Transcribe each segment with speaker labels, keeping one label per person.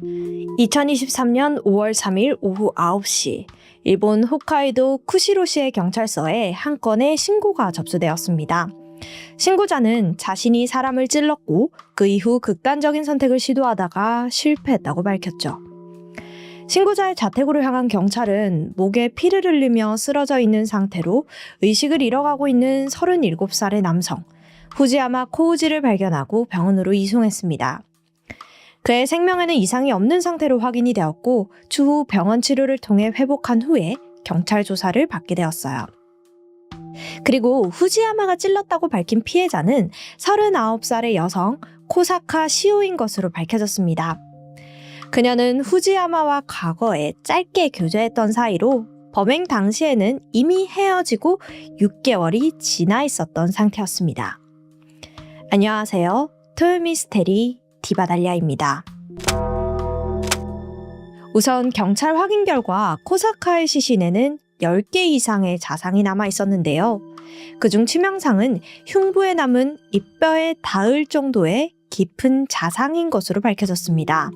Speaker 1: 2023년 5월 3일 오후 9시, 일본 홋카이도 쿠시로시의 경찰서에 한 건의 신고가 접수되었습니다. 신고자는 자신이 사람을 찔렀고 그 이후 극단적인 선택을 시도하다가 실패했다고 밝혔죠. 신고자의 자택으로 향한 경찰은 목에 피를 흘리며 쓰러져 있는 상태로 의식을 잃어가고 있는 37살의 남성, 후지야마 코우지를 발견하고 병원으로 이송했습니다. 그의 생명에는 이상이 없는 상태로 확인이 되었고 추후 병원 치료를 통해 회복한 후에 경찰 조사를 받게 되었어요. 그리고 후지야마가 찔렀다고 밝힌 피해자는 39살의 여성 코사카 시오인 것으로 밝혀졌습니다. 그녀는 후지야마와 과거에 짧게 교제했던 사이로 범행 당시에는 이미 헤어지고 6개월이 지나 있었던 상태였습니다. 안녕하세요. 토요미스테리 디바달리아입니다. 우선 경찰 확인 결과 코사카의 시신에는 10개 이상의 자상이 남아 있었는데요. 그중 치명상은 흉부에 남은 입뼈에 닿을 정도의 깊은 자상인 것으로 밝혀졌습니다.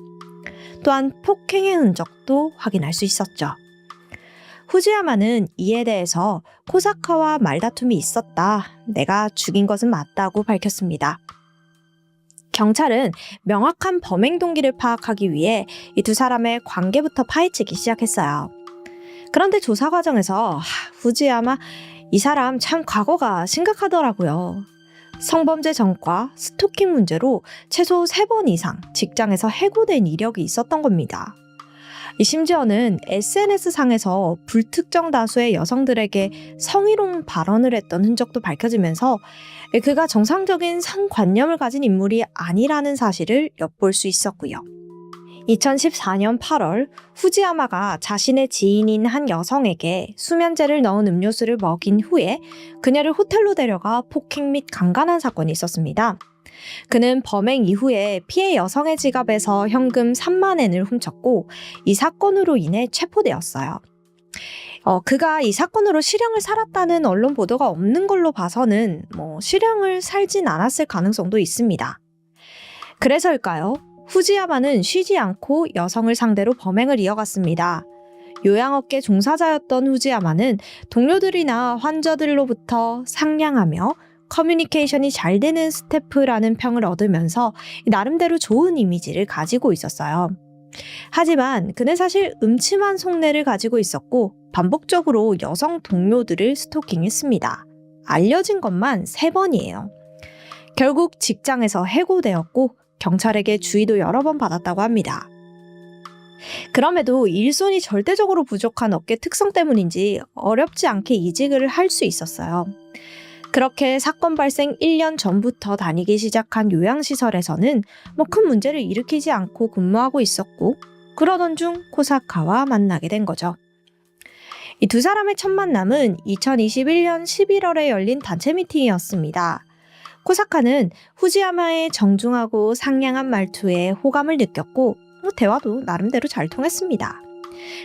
Speaker 1: 또한 폭행의 흔적도 확인할 수 있었죠. 후지야마는 이에 대해서 코사카와 말다툼이 있었다. 내가 죽인 것은 맞다고 밝혔습니다. 경찰은 명확한 범행 동기를 파악하기 위해 이 두 사람의 관계부터 파헤치기 시작했어요. 그런데 조사 과정에서 후지야마 이 사람 참 과거가 심각하더라고요. 성범죄 전과 스토킹 문제로 최소 3번 이상 직장에서 해고된 이력이 있었던 겁니다. 심지어는 SNS상에서 불특정 다수의 여성들에게 성희롱 발언을 했던 흔적도 밝혀지면서 그가 정상적인 성관념을 가진 인물이 아니라는 사실을 엿볼 수 있었고요. 2014년 8월 후지야마가 자신의 지인인 한 여성에게 수면제를 넣은 음료수를 먹인 후에 그녀를 호텔로 데려가 폭행 및 강간한 사건이 있었습니다. 그는 범행 이후에 피해 여성의 지갑에서 현금 3만 엔을 훔쳤고 이 사건으로 인해 체포되었어요. 그가 이 사건으로 실형을 살았다는 언론 보도가 없는 걸로 봐서는 실형을 살진 않았을 가능성도 있습니다. 그래서일까요? 후지야마는 쉬지 않고 여성을 상대로 범행을 이어갔습니다. 요양업계 종사자였던 후지야마는 동료들이나 환자들로부터 상냥하며 커뮤니케이션이 잘 되는 스태프라는 평을 얻으면서 나름대로 좋은 이미지를 가지고 있었어요. 하지만 그는 사실 음침한 속내를 가지고 있었고 반복적으로 여성 동료들을 스토킹했습니다. 알려진 것만 3번이에요. 결국 직장에서 해고되었고 경찰에게 주의도 여러 번 받았다고 합니다. 그럼에도 일손이 절대적으로 부족한 업계 특성 때문인지 어렵지 않게 이직을 할 수 있었어요. 그렇게 사건 발생 1년 전부터 다니기 시작한 요양시설에서는 큰 문제를 일으키지 않고 근무하고 있었고 그러던 중 코사카와 만나게 된 거죠. 이 두 사람의 첫 만남은 2021년 11월에 열린 단체 미팅이었습니다. 코사카는 후지야마의 정중하고 상냥한 말투에 호감을 느꼈고 대화도 나름대로 잘 통했습니다.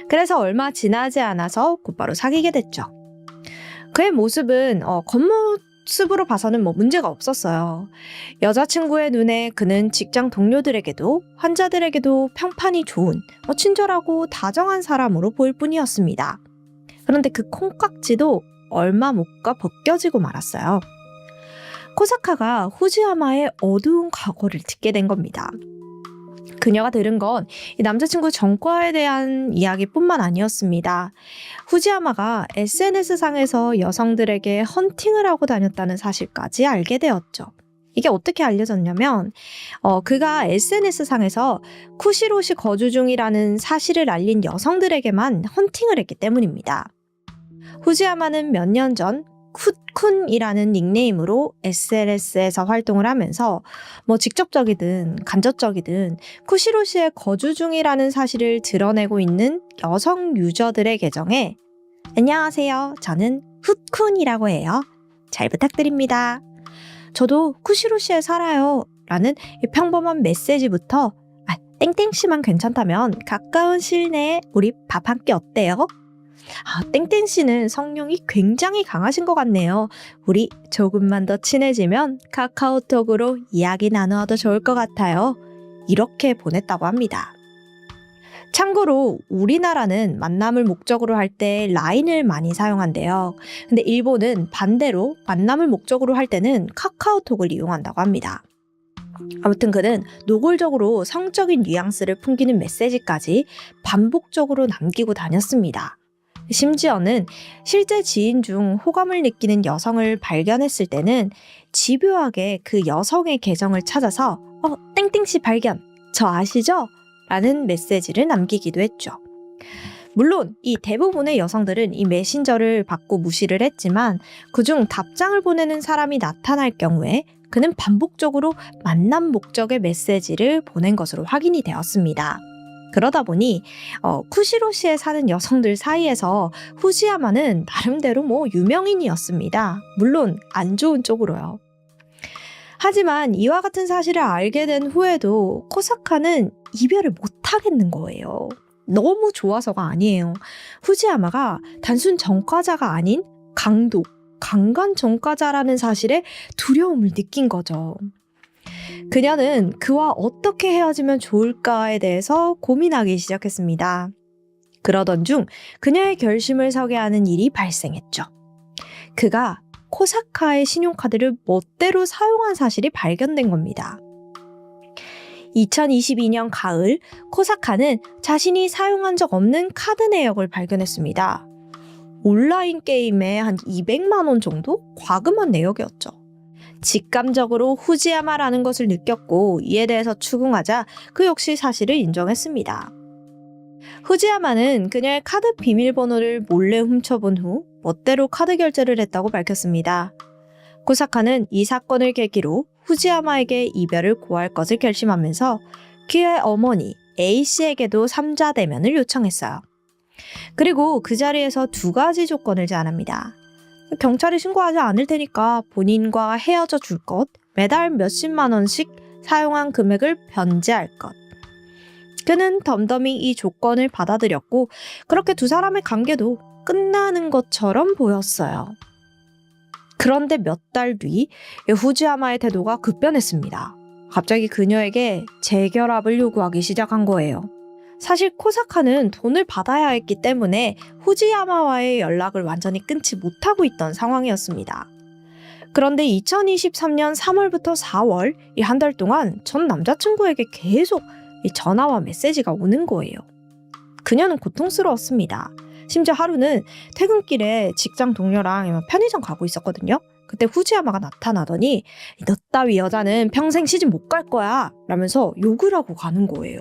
Speaker 1: 그래서 얼마 지나지 않아서 곧바로 사귀게 됐죠. 그의 모습은 겉모습으로 봐서는 문제가 없었어요. 여자친구의 눈에 그는 직장 동료들에게도 환자들에게도 평판이 좋은 친절하고 다정한 사람으로 보일 뿐이었습니다. 그런데 그 콩깍지도 얼마 못 가 벗겨지고 말았어요. 코사카가 후지야마의 어두운 과거를 듣게 된 겁니다. 그녀가 들은 건 남자친구 전과에 대한 이야기뿐만 아니었습니다. 후지야마가 SNS상에서 여성들에게 헌팅을 하고 다녔다는 사실까지 알게 되었죠. 이게 어떻게 알려졌냐면 그가 SNS상에서 쿠시로시 거주 중이라는 사실을 알린 여성들에게만 헌팅을 했기 때문입니다. 후지야마는 몇 년 전 굿쿤이라는 닉네임으로 SNS에서 활동을 하면서 직접적이든 간접적이든 쿠시로시에 거주 중이라는 사실을 드러내고 있는 여성 유저들의 계정에 안녕하세요. 저는 굿쿤이라고 해요. 잘 부탁드립니다. 저도 쿠시로시에 살아요. 라는 평범한 메시지부터 땡땡씨만 괜찮다면 가까운 시일 내에 우리 밥 한 끼 어때요? 땡땡씨는 성룡이 굉장히 강하신 것 같네요. 우리 조금만 더 친해지면 카카오톡으로 이야기 나누어도 좋을 것 같아요. 이렇게 보냈다고 합니다. 참고로 우리나라는 만남을 목적으로 할 때 라인을 많이 사용한대요. 근데 일본은 반대로 만남을 목적으로 할 때는 카카오톡을 이용한다고 합니다. 아무튼 그는 노골적으로 성적인 뉘앙스를 풍기는 메시지까지 반복적으로 남기고 다녔습니다. 심지어는 실제 지인 중 호감을 느끼는 여성을 발견했을 때는 집요하게 그 여성의 계정을 찾아서 땡땡씨 발견, 저 아시죠? 라는 메시지를 남기기도 했죠. 물론 이 대부분의 여성들은 이 메신저를 받고 무시를 했지만 그중 답장을 보내는 사람이 나타날 경우에 그는 반복적으로 만남 목적의 메시지를 보낸 것으로 확인이 되었습니다. 그러다 보니 쿠시로시에 사는 여성들 사이에서 후지야마는 나름대로 유명인이었습니다. 물론 안 좋은 쪽으로요. 하지만 이와 같은 사실을 알게 된 후에도 코사카는 이별을 못하겠는 거예요. 너무 좋아서가 아니에요. 후지야마가 단순 전과자가 아닌 강간 전과자라는 사실에 두려움을 느낀 거죠. 그녀는 그와 어떻게 헤어지면 좋을까에 대해서 고민하기 시작했습니다. 그러던 중 그녀의 결심을 서게 하는 일이 발생했죠. 그가 코사카의 신용카드를 멋대로 사용한 사실이 발견된 겁니다. 2022년 가을, 코사카는 자신이 사용한 적 없는 카드 내역을 발견했습니다. 온라인 게임에 한 200만 원 정도 과금한 내역이었죠. 직감적으로 후지야마라는 것을 느꼈고 이에 대해서 추궁하자 그 역시 사실을 인정했습니다. 후지야마는 그녀의 카드 비밀번호를 몰래 훔쳐본 후 멋대로 카드 결제를 했다고 밝혔습니다. 코사카는 이 사건을 계기로 후지야마에게 이별을 고할 것을 결심하면서 그의 어머니 A씨에게도 3자 대면을 요청했어요. 그리고 그 자리에서 2가지 조건을 제안합니다. 경찰에 신고하지 않을 테니까 본인과 헤어져 줄 것, 매달 몇십만 원씩 사용한 금액을 변제할 것. 그는 덤덤히 이 조건을 받아들였고 그렇게 두 사람의 관계도 끝나는 것처럼 보였어요. 그런데 몇 달 뒤 후지야마의 태도가 급변했습니다. 갑자기 그녀에게 재결합을 요구하기 시작한 거예요. 사실 코사카는 돈을 받아야 했기 때문에 후지야마와의 연락을 완전히 끊지 못하고 있던 상황이었습니다. 그런데 2023년 3월부터 4월 이 한 달 동안 전 남자친구에게 계속 전화와 메시지가 오는 거예요. 그녀는 고통스러웠습니다. 심지어 하루는 퇴근길에 직장 동료랑 편의점 가고 있었거든요. 그때 후지야마가 나타나더니 너 따위 여자는 평생 시집 못 갈 거야 라면서 욕을 하고 가는 거예요.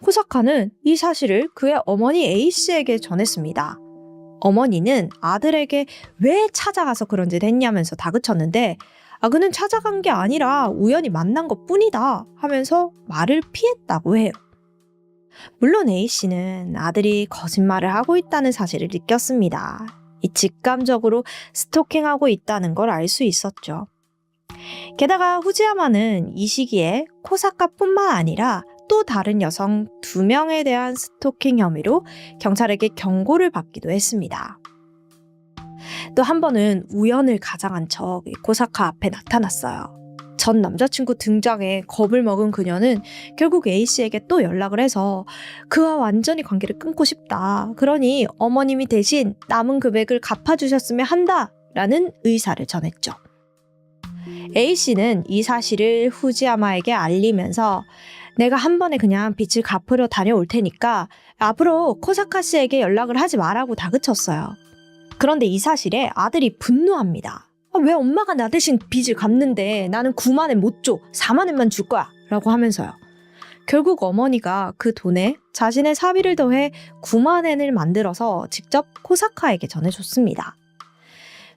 Speaker 1: 코사카는 이 사실을 그의 어머니 A씨에게 전했습니다. 어머니는 아들에게 왜 찾아가서 그런 짓 했냐면서 다그쳤는데 그는 찾아간 게 아니라 우연히 만난 것 뿐이다 하면서 말을 피했다고 해요. 물론 A씨는 아들이 거짓말을 하고 있다는 사실을 느꼈습니다. 이 직감적으로 스토킹하고 있다는 걸 알 수 있었죠. 게다가 후지야마는 이 시기에 코사카뿐만 아니라 또 다른 여성 2명에 대한 스토킹 혐의로 경찰에게 경고를 받기도 했습니다. 또 한 번은 우연을 가장한 척 코사카 앞에 나타났어요. 전 남자친구 등장에 겁을 먹은 그녀는 결국 A씨에게 또 연락을 해서 그와 완전히 관계를 끊고 싶다. 그러니 어머님이 대신 남은 금액을 갚아주셨으면 한다. 라는 의사를 전했죠. A씨는 이 사실을 후지야마에게 알리면서 내가 한 번에 그냥 빚을 갚으러 다녀올 테니까 앞으로 코사카 씨에게 연락을 하지 말라고 다그쳤어요. 그런데 이 사실에 아들이 분노합니다. 왜 엄마가 나 대신 빚을 갚는데 나는 9만 엔 못 줘. 4만 엔만 줄 거야. 라고 하면서요. 결국 어머니가 그 돈에 자신의 사비를 더해 9만 엔을 만들어서 직접 코사카에게 전해줬습니다.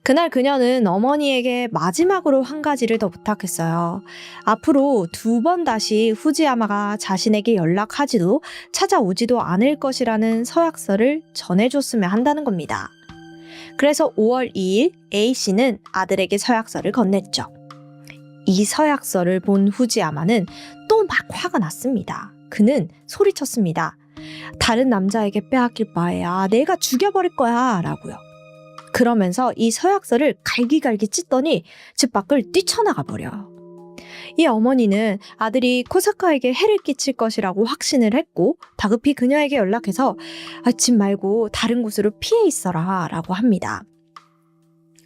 Speaker 1: 그날 그녀는 어머니에게 마지막으로 한 가지를 더 부탁했어요. 앞으로 2번 다시 후지야마가 자신에게 연락하지도 찾아오지도 않을 것이라는 서약서를 전해줬으면 한다는 겁니다. 그래서 5월 2일 A씨는 아들에게 서약서를 건넸죠. 이 서약서를 본 후지야마는 또 막 화가 났습니다. 그는 소리쳤습니다. 다른 남자에게 빼앗길 바에야 내가 죽여버릴 거야 라고요. 그러면서 이 서약서를 갈기갈기 찢더니 집 밖을 뛰쳐나가 버려요. 이 어머니는 아들이 코사카에게 해를 끼칠 것이라고 확신을 했고 다급히 그녀에게 연락해서 집 말고 다른 곳으로 피해 있어라 라고 합니다.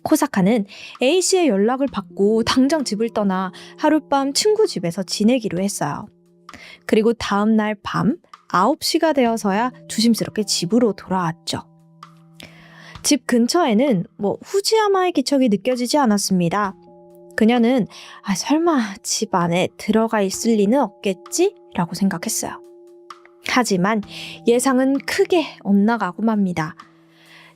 Speaker 1: 코사카는 A씨의 연락을 받고 당장 집을 떠나 하룻밤 친구 집에서 지내기로 했어요. 그리고 다음 날 밤 9시가 되어서야 조심스럽게 집으로 돌아왔죠. 집 근처에는 후지야마의 기척이 느껴지지 않았습니다. 그녀는 설마 집 안에 들어가 있을 리는 없겠지? 라고 생각했어요. 하지만 예상은 크게 엇나가고 맙니다.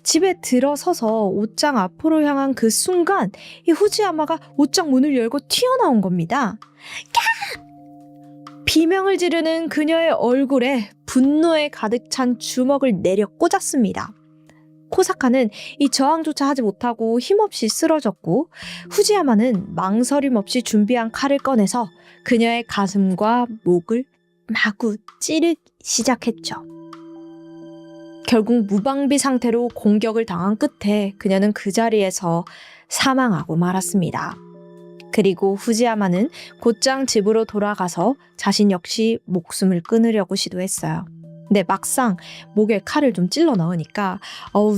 Speaker 1: 집에 들어서서 옷장 앞으로 향한 그 순간 이 후지야마가 옷장 문을 열고 튀어나온 겁니다. 비명을 지르는 그녀의 얼굴에 분노에 가득 찬 주먹을 내려 꽂았습니다. 코사카는 이 저항조차 하지 못하고 힘없이 쓰러졌고 후지야마는 망설임 없이 준비한 칼을 꺼내서 그녀의 가슴과 목을 마구 찌르기 시작했죠. 결국 무방비 상태로 공격을 당한 끝에 그녀는 그 자리에서 사망하고 말았습니다. 그리고 후지야마는 곧장 집으로 돌아가서 자신 역시 목숨을 끊으려고 시도했어요. 근데 막상 목에 칼을 좀 찔러 넣으니까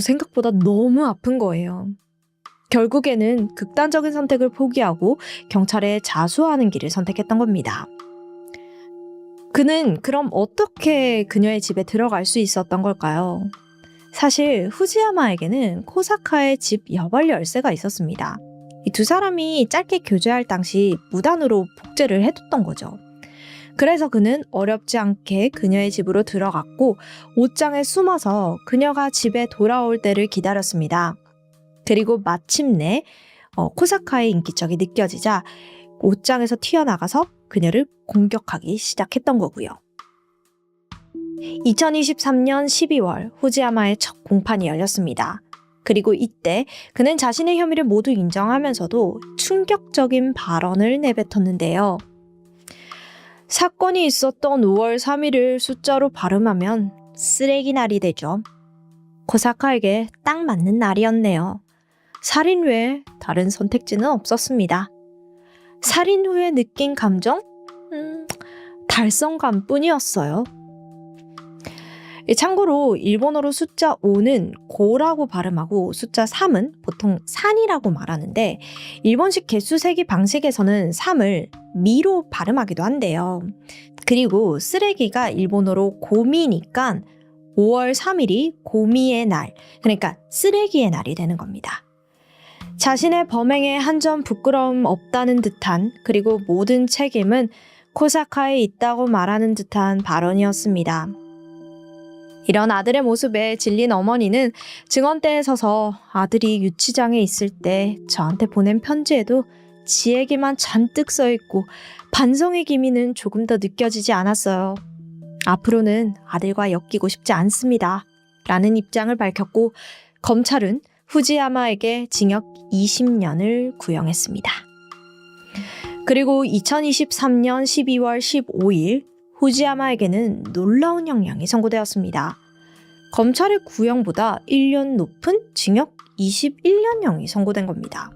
Speaker 1: 생각보다 너무 아픈 거예요. 결국에는 극단적인 선택을 포기하고 경찰에 자수하는 길을 선택했던 겁니다. 그는 그럼 어떻게 그녀의 집에 들어갈 수 있었던 걸까요? 사실 후지야마에게는 코사카의 집 여벌 열쇠가 있었습니다. 이 두 사람이 짧게 교제할 당시 무단으로 복제를 해뒀던 거죠. 그래서 그는 어렵지 않게 그녀의 집으로 들어갔고 옷장에 숨어서 그녀가 집에 돌아올 때를 기다렸습니다. 그리고 마침내 코사카의 인기척이 느껴지자 옷장에서 튀어나가서 그녀를 공격하기 시작했던 거고요. 2023년 12월 후지야마의 첫 공판이 열렸습니다. 그리고 이때 그는 자신의 혐의를 모두 인정하면서도 충격적인 발언을 내뱉었는데요. 사건이 있었던 5월 3일을 숫자로 발음하면 쓰레기 날이 되죠. 코사카에게 딱 맞는 날이었네요. 살인 외에 다른 선택지는 없었습니다. 살인 후에 느낀 감정? 달성감뿐이었어요. 참고로 일본어로 숫자 5는 고라고 발음하고 숫자 3은 보통 산이라고 말하는데 일본식 개수 세기 방식에서는 3을 미로 발음하기도 한대요. 그리고 쓰레기가 일본어로 고미니까 5월 3일이 고미의 날, 그러니까 쓰레기의 날이 되는 겁니다. 자신의 범행에 한 점 부끄러움 없다는 듯한 그리고 모든 책임은 코사카에 있다고 말하는 듯한 발언이었습니다. 이런 아들의 모습에 질린 어머니는 증언대에 서서 아들이 유치장에 있을 때 저한테 보낸 편지에도 지 얘기만 잔뜩 써있고 반성의 기미는 조금 더 느껴지지 않았어요. 앞으로는 아들과 엮이고 싶지 않습니다. 라는 입장을 밝혔고 검찰은 후지야마에게 징역 20년을 구형했습니다. 그리고 2023년 12월 15일 후지야마에게는 놀라운 형량이 선고되었습니다. 검찰의 구형보다 1년 높은 징역 21년형이 선고된 겁니다.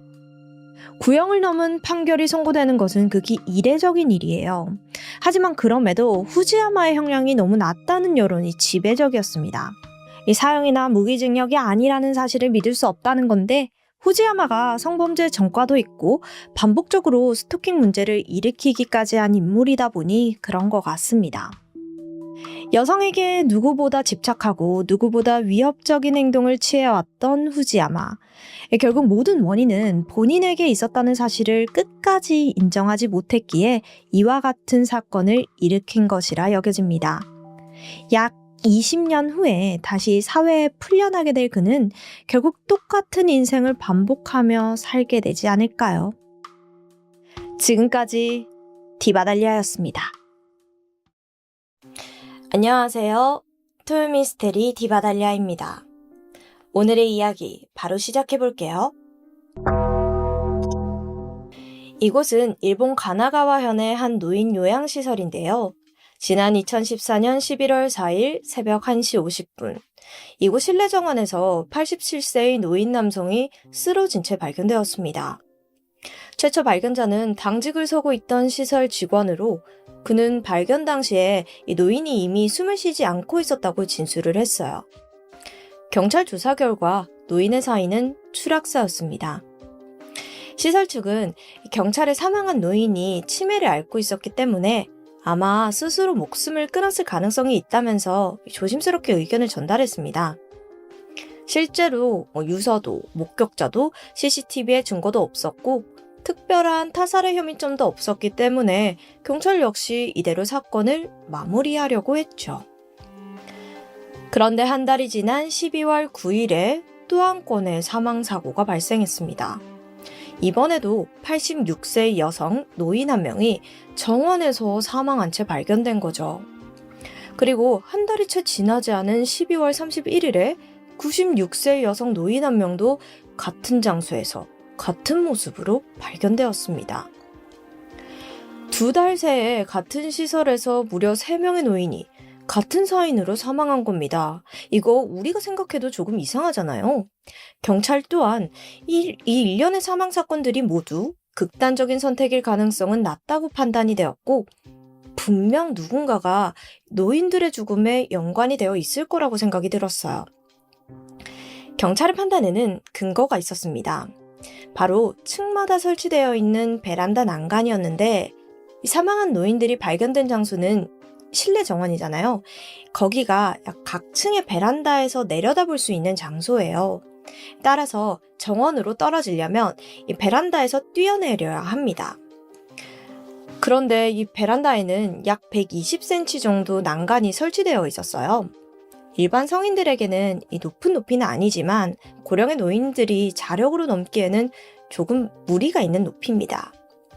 Speaker 1: 구형을 넘은 판결이 선고되는 것은 극히 이례적인 일이에요. 하지만 그럼에도 후지야마의 형량이 너무 낮다는 여론이 지배적이었습니다. 이 사형이나 무기징역이 아니라는 사실을 믿을 수 없다는 건데 후지야마가 성범죄 전과도 있고 반복적으로 스토킹 문제를 일으키기까지 한 인물이다 보니 그런 것 같습니다. 여성에게 누구보다 집착하고 누구보다 위협적인 행동을 취해왔던 후지야마. 결국 모든 원인은 본인에게 있었다는 사실을 끝까지 인정하지 못했기에 이와 같은 사건을 일으킨 것이라 여겨집니다. 약 20년 후에 다시 사회에 풀려나게 될 그는 결국 똑같은 인생을 반복하며 살게 되지 않을까요? 지금까지 디바달리아였습니다. 안녕하세요. 토요미스테리 디바달리아입니다. 오늘의 이야기 바로 시작해볼게요. 이곳은 일본 가나가와현의 한 노인 요양시설인데요. 지난 2014년 11월 4일 새벽 1시 50분, 이곳 실내 정원에서 87세의 노인 남성이 쓰러진 채 발견되었습니다. 최초 발견자는 당직을 서고 있던 시설 직원으로 그는 발견 당시에 이 노인이 이미 숨을 쉬지 않고 있었다고 진술을 했어요. 경찰 조사 결과 노인의 사인은 추락사였습니다. 시설 측은 경찰에 사망한 노인이 치매를 앓고 있었기 때문에 아마 스스로 목숨을 끊었을 가능성이 있다면서 조심스럽게 의견을 전달했습니다. 실제로 유서도 목격자도 CCTV의 증거도 없었고 특별한 타살의 혐의점도 없었기 때문에 경찰 역시 이대로 사건을 마무리하려고 했죠. 그런데 한 달이 지난 12월 9일에 또 한 건의 사망사고가 발생했습니다. 이번에도 86세 여성 노인 한 명이 정원에서 사망한 채 발견된 거죠. 그리고 한 달이 채 지나지 않은 12월 31일에 96세 여성 노인 한 명도 같은 장소에서 같은 모습으로 발견되었습니다. 2달 새에 같은 시설에서 무려 3명의 노인이 같은 사인으로 사망한 겁니다. 이거 우리가 생각해도 조금 이상하잖아요. 경찰 또한 이 일련의 사망 사건들이 모두 극단적인 선택일 가능성은 낮다고 판단이 되었고 분명 누군가가 노인들의 죽음에 연관이 되어 있을 거라고 생각이 들었어요. 경찰의 판단에는 근거가 있었습니다. 바로 층마다 설치되어 있는 베란다 난간이었는데 사망한 노인들이 발견된 장소는 실내 정원이잖아요. 거기가 각 층의 베란다에서 내려다볼 수 있는 장소예요. 따라서 정원으로 떨어지려면 이 베란다에서 뛰어내려야 합니다. 그런데 이 베란다에는 약 120cm 정도 난간이 설치되어 있었어요. 일반 성인들에게는 이 높은 높이는 아니지만 고령의 노인들이 자력으로 넘기에는 조금 무리가 있는 높이입니다.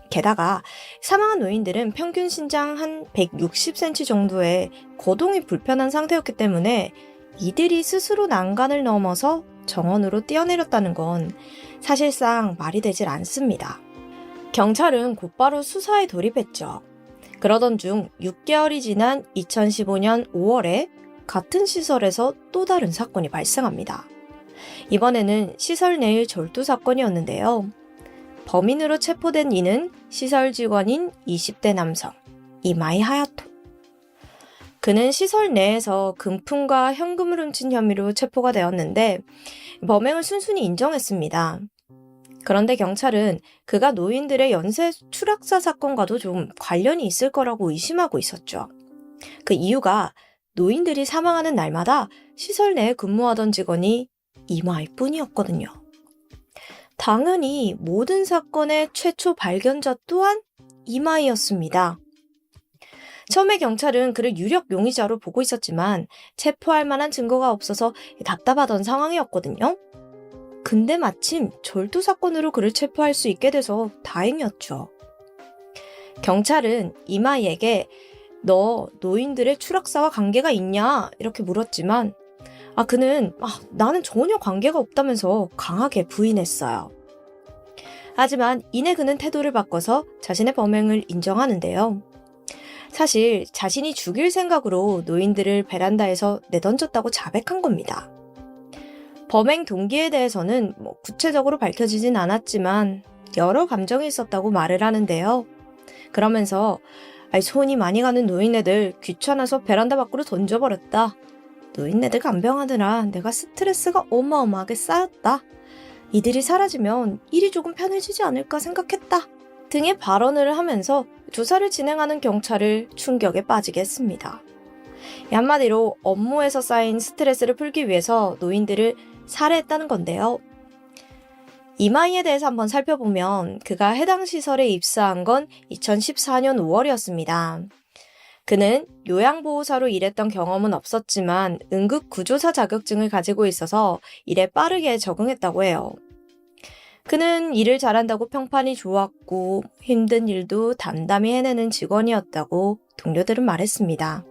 Speaker 1: 게다가 사망한 노인들은 평균 신장 한 160cm 정도의 거동이 불편한 상태였기 때문에 이들이 스스로 난간을 넘어서 정원으로 뛰어내렸다는 건 사실상 말이 되질 않습니다. 경찰은 곧바로 수사에 돌입했죠. 그러던 중 6개월이 지난 2015년 5월에 같은 시설에서 또 다른 사건이 발생합니다. 이번에는 시설 내의 절도 사건이었는데요. 범인으로 체포된 이는 시설 직원인 20대 남성 이마이 하야토. 그는 시설 내에서 금품과 현금을 훔친 혐의로 체포가 되었는데 범행을 순순히 인정했습니다. 그런데 경찰은 그가 노인들의 연쇄 추락사 사건과도 좀 관련이 있을 거라고 의심하고 있었죠. 그 이유가 노인들이 사망하는 날마다 시설 내에 근무하던 직원이 이마이뿐이었거든요. 당연히 모든 사건의 최초 발견자 또한 이마이였습니다. 처음에 경찰은 그를 유력 용의자로 보고 있었지만 체포할 만한 증거가 없어서 답답하던 상황이었거든요. 근데 마침 절도 사건으로 그를 체포할 수 있게 돼서 다행이었죠. 경찰은 이마이에게 너 노인들의 추락사와 관계가 있냐? 이렇게 물었지만 그는 나는 전혀 관계가 없다면서 강하게 부인했어요. 하지만 이내 그는 태도를 바꿔서 자신의 범행을 인정하는데요. 사실 자신이 죽일 생각으로 노인들을 베란다에서 내던졌다고 자백한 겁니다. 범행 동기에 대해서는 구체적으로 밝혀지진 않았지만 여러 감정이 있었다고 말을 하는데요. 그러면서 손이 많이 가는 노인네들 귀찮아서 베란다 밖으로 던져버렸다. 노인네들 간병하느라 내가 스트레스가 어마어마하게 쌓였다. 이들이 사라지면 일이 조금 편해지지 않을까 생각했다. 등의 발언을 하면서 조사를 진행하는 경찰을 충격에 빠지게 했습니다. 한마디로 업무에서 쌓인 스트레스를 풀기 위해서 노인들을 살해했다는 건데요. 이마이에 대해서 한번 살펴보면 그가 해당 시설에 입사한 건 2014년 5월이었습니다. 그는 요양보호사로 일했던 경험은 없었지만 응급구조사 자격증을 가지고 있어서 일에 빠르게 적응했다고 해요. 그는 일을 잘한다고 평판이 좋았고 힘든 일도 담담히 해내는 직원이었다고 동료들은 말했습니다.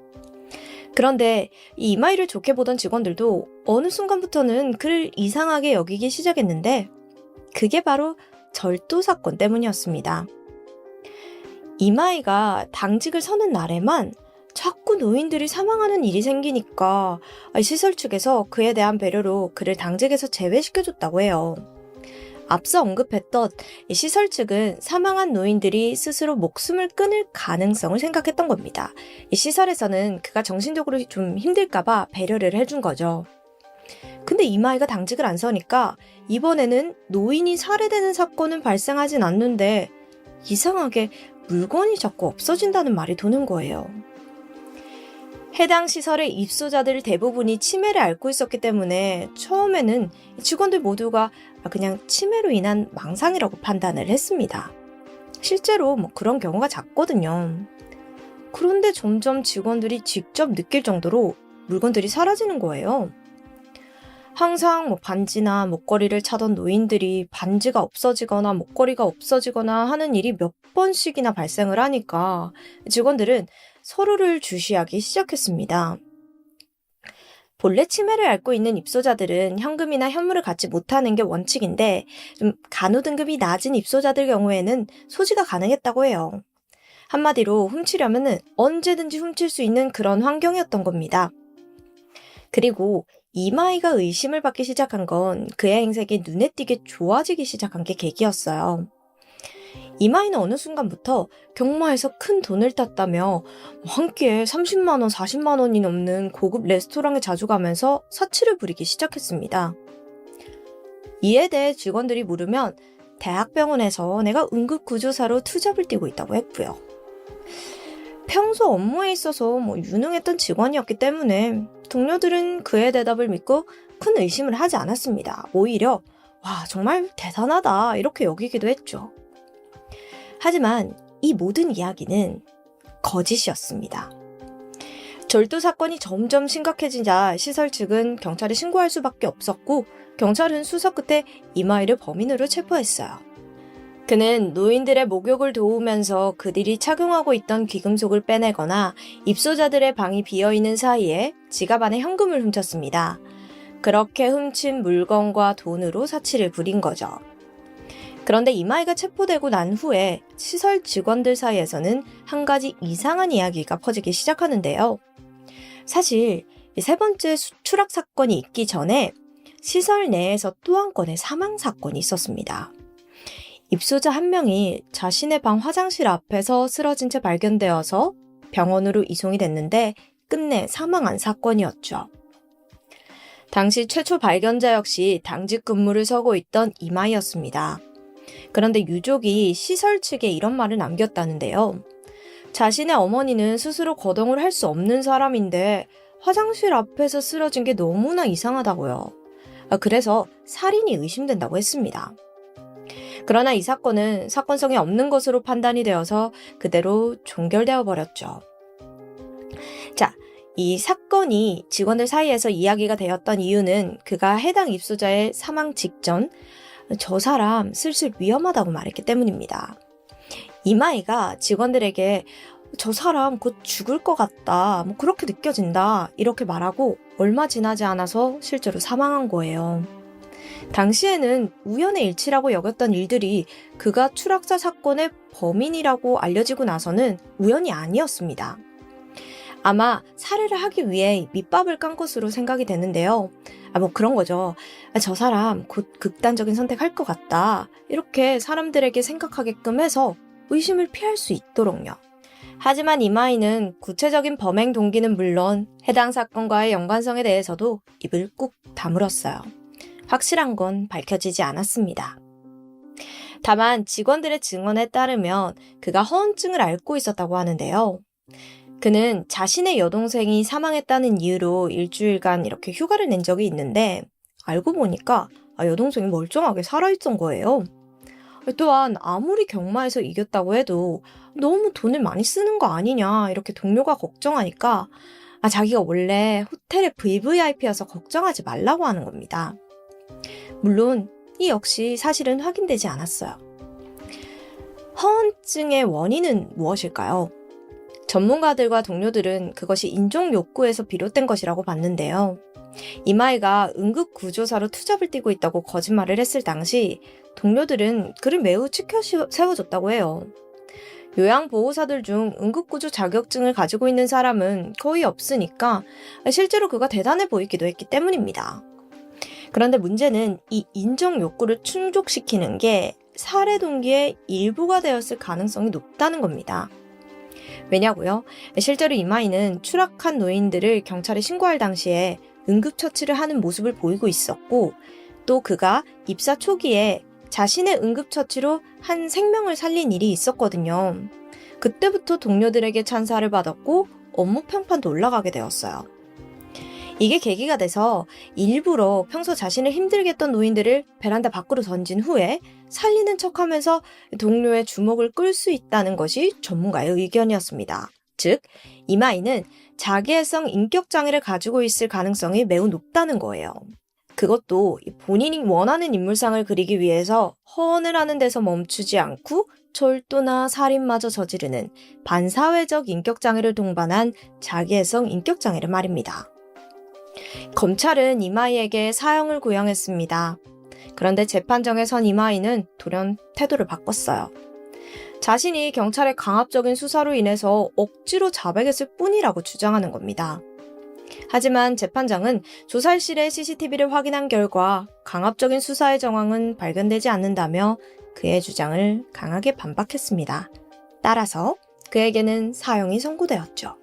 Speaker 1: 그런데 이 이마이를 좋게 보던 직원들도 어느 순간부터는 그를 이상하게 여기기 시작했는데 그게 바로 절도 사건 때문이었습니다. 이마이가 당직을 서는 날에만 자꾸 노인들이 사망하는 일이 생기니까 시설 측에서 그에 대한 배려로 그를 당직에서 제외시켜줬다고 해요. 앞서 언급했던 이 시설 측은 사망한 노인들이 스스로 목숨을 끊을 가능성을 생각했던 겁니다. 이 시설에서는 그가 정신적으로 좀 힘들까봐 배려를 해준 거죠. 근데 이마이가 당직을 안 서니까 이번에는 노인이 살해되는 사건은 발생하진 않는데 이상하게 물건이 자꾸 없어진다는 말이 도는 거예요. 해당 시설의 입소자들 대부분이 치매를 앓고 있었기 때문에 처음에는 직원들 모두가 그냥 치매로 인한 망상이라고 판단을 했습니다. 실제로 그런 경우가 잦거든요. 그런데 점점 직원들이 직접 느낄 정도로 물건들이 사라지는 거예요. 항상 반지나 목걸이를 차던 노인들이 반지가 없어지거나 목걸이가 없어지거나 하는 일이 몇 번씩이나 발생을 하니까 직원들은 서로를 주시하기 시작했습니다. 본래 치매를 앓고 있는 입소자들은 현금이나 현물을 갖지 못하는 게 원칙인데 좀 간호 등급이 낮은 입소자들 경우에는 소지가 가능했다고 해요. 한마디로 훔치려면 언제든지 훔칠 수 있는 그런 환경이었던 겁니다. 그리고 이마이가 의심을 받기 시작한 건 그의 행색이 눈에 띄게 좋아지기 시작한 게 계기였어요. 이마이는 어느 순간부터 경마에서 큰 돈을 땄다며 한 끼에 30만 원, 40만 원이 넘는 고급 레스토랑에 자주 가면서 사치를 부리기 시작했습니다. 이에 대해 직원들이 물으면 대학병원에서 내가 응급구조사로 투잡을 뛰고 있다고 했고요. 평소 업무에 있어서 유능했던 직원이었기 때문에 동료들은 그의 대답을 믿고 큰 의심을 하지 않았습니다. 오히려 와, 정말 대단하다 이렇게 여기기도 했죠. 하지만 이 모든 이야기는 거짓이었습니다. 절도 사건이 점점 심각해지자 시설 측은 경찰에 신고할 수밖에 없었고 경찰은 수사 끝에 이마이를 범인으로 체포했어요. 그는 노인들의 목욕을 도우면서 그들이 착용하고 있던 귀금속을 빼내거나 입소자들의 방이 비어있는 사이에 지갑 안에 현금을 훔쳤습니다. 그렇게 훔친 물건과 돈으로 사치를 부린 거죠. 그런데 이마이가 체포되고 난 후에 시설 직원들 사이에서는 한 가지 이상한 이야기가 퍼지기 시작하는데요. 사실 세 번째 추락 사건이 있기 전에 시설 내에서 또 한 건의 사망 사건이 있었습니다. 입소자 한 명이 자신의 방 화장실 앞에서 쓰러진 채 발견되어서 병원으로 이송이 됐는데 끝내 사망한 사건이었죠. 당시 최초 발견자 역시 당직 근무를 서고 있던 이마이였습니다. 그런데 유족이 시설 측에 이런 말을 남겼다는데요. 자신의 어머니는 스스로 거동을 할 수 없는 사람인데 화장실 앞에서 쓰러진 게 너무나 이상하다고요. 그래서 살인이 의심된다고 했습니다. 그러나 이 사건은 사건성이 없는 것으로 판단이 되어서 그대로 종결되어 버렸죠. 자, 이 사건이 직원들 사이에서 이야기가 되었던 이유는 그가 해당 입소자의 사망 직전 저 사람 슬슬 위험하다고 말했기 때문입니다. 이마이가 직원들에게 저 사람 곧 죽을 것 같다, 그렇게 느껴진다 이렇게 말하고 얼마 지나지 않아서 실제로 사망한 거예요. 당시에는 우연의 일치라고 여겼던 일들이 그가 추락사 사건의 범인이라고 알려지고 나서는 우연이 아니었습니다. 아마 살해를 하기 위해 밑밥을 깐 것으로 생각이 되는데요. 그런 거죠. 저 사람 곧 극단적인 선택할 것 같다. 이렇게 사람들에게 생각하게끔 해서 의심을 피할 수 있도록요. 하지만 이마이는 구체적인 범행 동기는 물론 해당 사건과의 연관성에 대해서도 입을 꾹 다물었어요. 확실한 건 밝혀지지 않았습니다. 다만 직원들의 증언에 따르면 그가 허언증을 앓고 있었다고 하는데요. 그는 자신의 여동생이 사망했다는 이유로 일주일간 이렇게 휴가를 낸 적이 있는데 알고 보니까 여동생이 멀쩡하게 살아있던 거예요. 또한 아무리 경마에서 이겼다고 해도 너무 돈을 많이 쓰는 거 아니냐 이렇게 동료가 걱정하니까 자기가 원래 호텔의 VVIP여서 걱정하지 말라고 하는 겁니다. 물론 이 역시 사실은 확인되지 않았어요. 허언증의 원인은 무엇일까요? 전문가들과 동료들은 그것이 인종 욕구에서 비롯된 것이라고 봤는데요. 이마이가 응급구조사로 투잡을 뛰고 있다고 거짓말을 했을 당시 동료들은 그를 매우 치켜 세워줬다고 해요. 요양보호사들 중 응급구조 자격증을 가지고 있는 사람은 거의 없으니까 실제로 그가 대단해 보이기도 했기 때문입니다. 그런데 문제는 이 인정 욕구를 충족시키는 게 살해 동기의 일부가 되었을 가능성이 높다는 겁니다. 왜냐고요? 실제로 이마이는 추락한 노인들을 경찰에 신고할 당시에 응급처치를 하는 모습을 보이고 있었고, 또 그가 입사 초기에 자신의 응급처치로 한 생명을 살린 일이 있었거든요. 그때부터 동료들에게 찬사를 받았고 업무 평판도 올라가게 되었어요. 이게 계기가 돼서 일부러 평소 자신을 힘들게 했던 노인들을 베란다 밖으로 던진 후에 살리는 척하면서 동료의 주목을 끌 수 있다는 것이 전문가의 의견이었습니다. 즉, 이마이는 자기애성 인격장애를 가지고 있을 가능성이 매우 높다는 거예요. 그것도 본인이 원하는 인물상을 그리기 위해서 허언을 하는 데서 멈추지 않고 절도나 살인마저 저지르는 반사회적 인격장애를 동반한 자기애성 인격장애를 말입니다. 검찰은 이마이에게 사형을 구형했습니다. 그런데 재판정에 선 이마이는 돌연 태도를 바꿨어요. 자신이 경찰의 강압적인 수사로 인해서 억지로 자백했을 뿐이라고 주장하는 겁니다. 하지만 재판장은 조살실의 CCTV를 확인한 결과 강압적인 수사의 정황은 발견되지 않는다며 그의 주장을 강하게 반박했습니다. 따라서 그에게는 사형이 선고되었죠.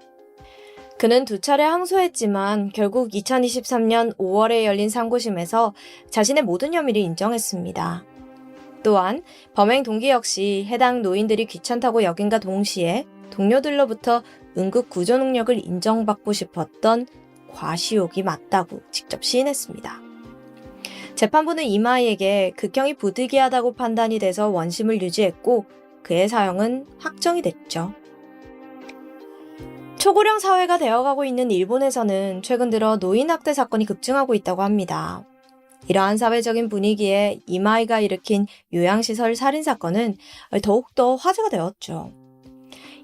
Speaker 1: 그는 2차례 항소했지만 결국 2023년 5월에 열린 상고심에서 자신의 모든 혐의를 인정했습니다. 또한 범행 동기 역시 해당 노인들이 귀찮다고 여긴과 동시에 동료들로부터 응급 구조 능력을 인정받고 싶었던 과시욕이 맞다고 직접 시인했습니다. 재판부는 이마이에게 극형이 부득이하다고 판단이 돼서 원심을 유지했고 그의 사형은 확정이 됐죠. 초고령 사회가 되어가고 있는 일본에서는 최근 들어 노인 학대 사건이 급증하고 있다고 합니다. 이러한 사회적인 분위기에 이마이가 일으킨 요양시설 살인사건은 더욱더 화제가 되었죠.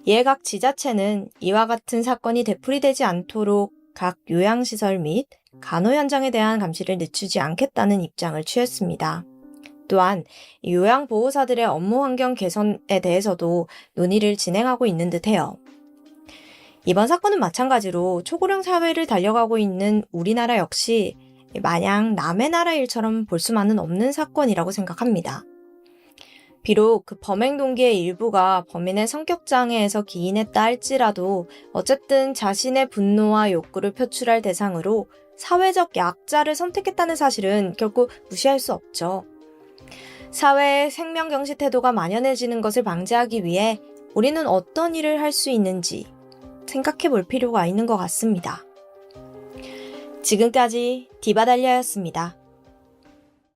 Speaker 1: 이에 각 지자체는 이와 같은 사건이 되풀이되지 않도록 각 요양시설 및 간호 현장에 대한 감시를 늦추지 않겠다는 입장을 취했습니다. 또한 요양보호사들의 업무 환경 개선에 대해서도 논의를 진행하고 있는 듯해요. 이번 사건은 마찬가지로 초고령 사회를 달려가고 있는 우리나라 역시 마냥 남의 나라 일처럼 볼 수만은 없는 사건이라고 생각합니다. 비록 그 범행 동기의 일부가 범인의 성격장애에서 기인했다 할지라도 어쨌든 자신의 분노와 욕구를 표출할 대상으로 사회적 약자를 선택했다는 사실은 결코 무시할 수 없죠. 사회의 생명경시 태도가 만연해지는 것을 방지하기 위해 우리는 어떤 일을 할 수 있는지 생각해 볼 필요가 있는 것 같습니다. 지금까지 디바달리아였습니다.